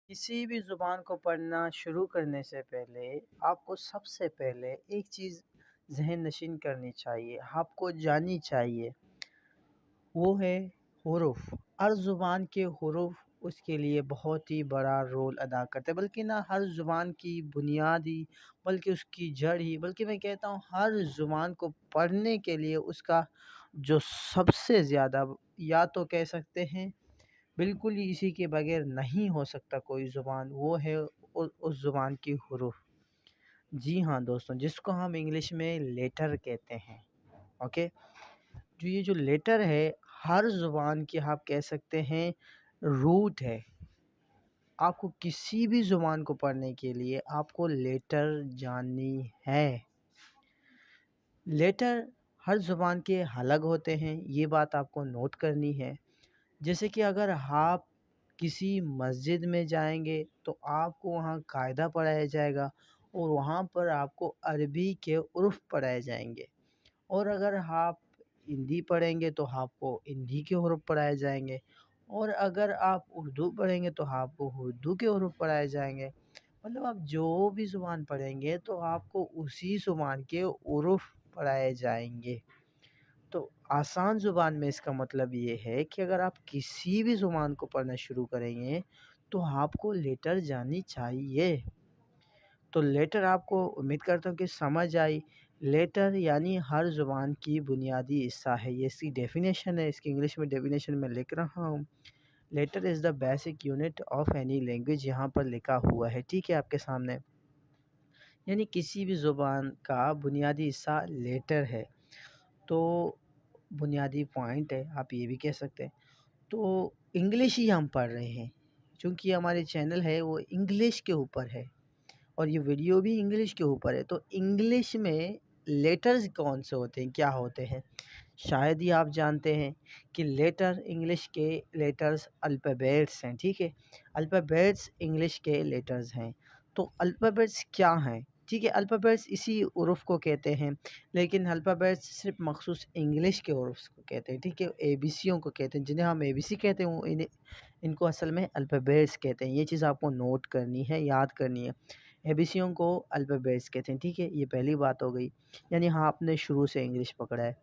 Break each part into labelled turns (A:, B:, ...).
A: किसी भी ज़ुबान को पढ़ना शुरू करने से पहले आपको सबसे पहले एक चीज़ ज़हन नशीन करनी चाहिए, आपको जाननी चाहिए, वो है हुरूफ। हर ज़ुबान के हुरूफ उसके लिए बहुत ही बड़ा रोल अदा करते हैं, बल्कि ना हर ज़ुबान की बुनियादी, बल्कि उसकी जड़ ही, बल्कि मैं कहता हूँ हर ज़ुबान को पढ़ने के लिए उसका जो सबसे ज़्यादा, या तो कह सकते हैं बिल्कुल ही इसी के बगैर नहीं हो सकता कोई ज़ुबान, वो है उस ज़ुबान की हुरूफ। जी हाँ दोस्तों, जिसको हम इंग्लिश में लेटर कहते हैं। ओके, जो ये जो लेटर है, हर ज़ुबान की आप कह सकते हैं रूट है। आपको किसी भी ज़ुबान को पढ़ने के लिए आपको लेटर जाननी है। लेटर हर ज़ुबान के अलग होते हैं, ये बात आपको नोट करनी है। जैसे कि अगर आप किसी मस्जिद में जाएंगे तो आपको वहाँ कायदा पढ़ाया जाएगा और वहाँ पर आपको अरबी के उर्फ़ पढ़ाए जाएंगे। और अगर आप हिंदी पढ़ेंगे तो आपको हिंदी के हुरूफ पढ़ाए जाएंगे। और अगर आप उर्दू पढ़ेंगे तो आपको उर्दू के हुरूफ पढ़ाए जाएंगे। मतलब आप जो भी ज़ुबान पढ़ेंगे तो आपको उसी ज़ुबान के उर्फ़ पढ़ाए जाएंगे। तो आसान ज़ुबान में इसका मतलब ये है कि अगर आप किसी भी ज़ुबान को पढ़ना शुरू करेंगे तो आपको लेटर जाननी चाहिए। तो लेटर आपको उम्मीद करता हूँ कि समझ आई। लेटर यानी हर ज़ुबान की बुनियादी हिस्सा है, ये इसकी डेफिनेशन है, इसकी इंग्लिश में डेफिनेशन मैं लिख रहा हूँ। Letter is the basic unit of any language, यहाँ पर लिखा हुआ है, ठीक है आपके सामने। यानी किसी भी ज़ुबान का बुनियादी हिस्सा लेटर है। तो बुनियादी पॉइंट है, आप ये भी कह सकते हैं। तो इंग्लिश ही हम पढ़ रहे हैं, चूँकि हमारे चैनल है वो इंग्लिश के ऊपर है और ये वीडियो भी इंग्लिश के ऊपर है। तो इंग्लिश में लेटर्स कौन से होते हैं, क्या होते हैं? शायद ही आप जानते हैं कि लेटर इंग्लिश के लेटर्स अल्फ़ाबेट्स हैं, ठीक है? अल्फ़ाबेट्स इंग्लिश के लेटर्स हैं। तो अल्फ़ाबेट्स क्या हैं? ठीक है, अल्फ़ाबेट्स इसी हुरूफ को कहते हैं, लेकिन अल्फ़ाबेट्स सिर्फ़ मख़सूस इंग्लिश के हुरूफ को कहते हैं, ठीक है? एबीसीयों को कहते हैं, जिन्हें हम एबीसी कहते हैं, वो इनको असल में अल्फ़ाबेट्स कहते हैं। ये चीज़ आपको नोट करनी है, याद करनी है। एबीसीयों को अल्फ़ाबेट्स कहते हैं, ठीक है? ये पहली बात हो गई। यानी हाँ, आपने शुरू से इंग्लिश पकड़ा है।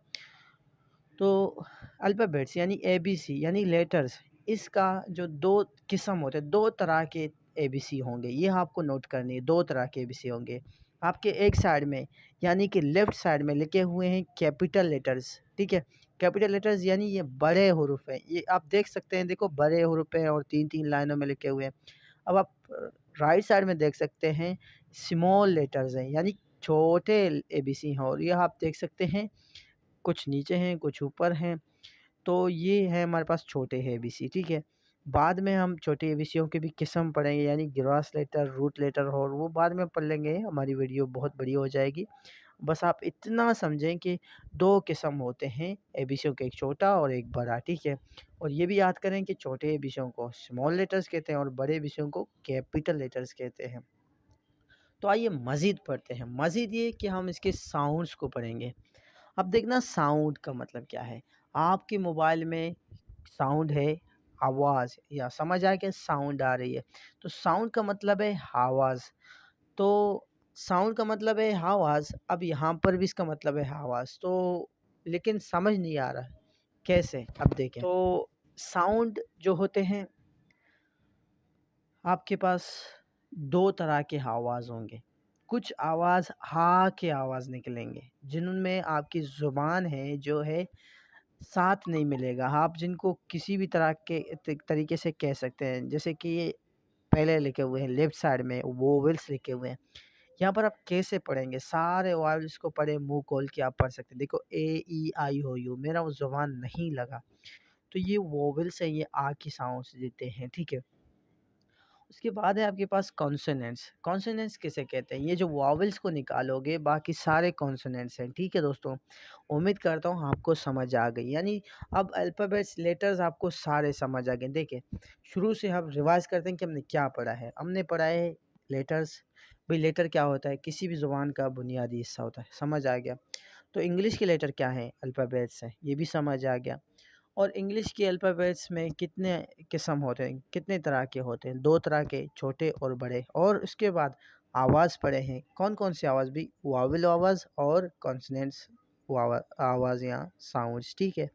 A: तो अल्फ़ाबेट्स यानी एबीसी यानी लेटर्स, इसका जो 2 किस्म होते हैं, 2 तरह के एबीसी होंगे, ये आपको नोट करनी है। 2 तरह के एबीसी होंगे। आपके एक साइड में यानी कि लेफ़्ट साइड में लिखे हुए हैं कैपिटल लेटर्स, ठीक है? कैपिटल लेटर्स यानी ये बड़े हुरूफ हैं। ये आप देख सकते हैं, देखो बड़े हुरूफ हैं और 3-3 लाइनों में लिखे हुए हैं। अब आप राइट साइड में देख सकते हैं स्मॉल लेटर्स हैं, यानी छोटे एबीसी हैं, और ये आप देख सकते हैं कुछ नीचे हैं, कुछ ऊपर हैं। तो ये है हमारे पास छोटे एबीसी, ठीक है? बाद में हम छोटे एबीसीयों की भी किस्म पढ़ेंगे, यानी ग्रॉस लेटर, रूट लेटर, और वो बाद में पढ़ लेंगे, हमारी वीडियो बहुत बड़ी हो जाएगी। बस आप इतना समझें कि 2 किस्म होते हैं एबीसीयों के, एक छोटा और एक बड़ा, ठीक है? और ये भी याद करें कि छोटे एबीसीयों को स्मॉल लेटर्स कहते हैं और बड़े एबीसीयों को कैपिटल लेटर्स कहते हैं। तो आइए मज़ीद पढ़ते हैं। मज़ीद ये कि हम इसके साउंड्स को पढ़ेंगे। अब देखना साउंड का मतलब क्या है। आपके मोबाइल में साउंड है आवाज़, या समझ आया कि साउंड आ रही है, तो साउंड का मतलब है आवाज़। तो साउंड का मतलब है आवाज़। अब यहाँ पर भी इसका मतलब है आवाज़, तो लेकिन समझ नहीं आ रहा कैसे। अब देखें तो साउंड जो होते हैं, आपके पास 2 तरह के आवाज़ होंगे। कुछ आवाज़ हा के आवाज़ निकलेंगे, जिनमें आपकी ज़ुबान है जो है साथ नहीं मिलेगा। आप जिनको किसी भी तरह के तरीके से कह सकते हैं, जैसे कि ये पहले लिखे हुए हैं लेफ्ट साइड में वोवेल्स लिखे हुए हैं। यहाँ पर आप कैसे पढ़ेंगे? सारे वोवेल्स को पढ़े मुँह खोल के आप पढ़ सकते हैं। देखो ए, ई, आई, ओ, यू, मेरा वो ज़ुबान नहीं लगा। तो ये वोवेल्स हैं, ये आ की साउंड्स देते हैं, ठीक है? उसके बाद है आपके पास कॉन्सोनेंट्स। कॉन्सोनेंट्स किसे कहते हैं? ये जो वॉवेल्स को निकालोगे बाकी सारे कॉन्सोनेंट्स हैं, ठीक है दोस्तों? उम्मीद करता हूँ आपको समझ आ गई। यानी अब अल्फ़ाबेट्स लेटर्स आपको सारे समझ आ गए। देखिए, शुरू से हम रिवाइज़ करते हैं कि हमने क्या पढ़ा है। हमने पढ़ा है लेटर्स। भाई लेटर क्या होता है? किसी भी ज़ुबान का बुनियादी हिस्सा होता है, समझ आ गया। तो इंग्लिश के लेटर क्या हैं? अल्फ़ाबेट्स हैं, ये भी समझ आ गया। اور انگلش کے الفابیٹس میں کتنے قسم ہوتے ہیں، کتنے طرح کے ہوتے ہیں؟ 2 طرح کے، چھوٹے اور بڑے۔ اور اس کے بعد آواز پڑھے ہیں، کون کون سی آواز بھی؟ واول آواز اور کانسننٹس آواز یا ساؤنڈس، ٹھیک ہے۔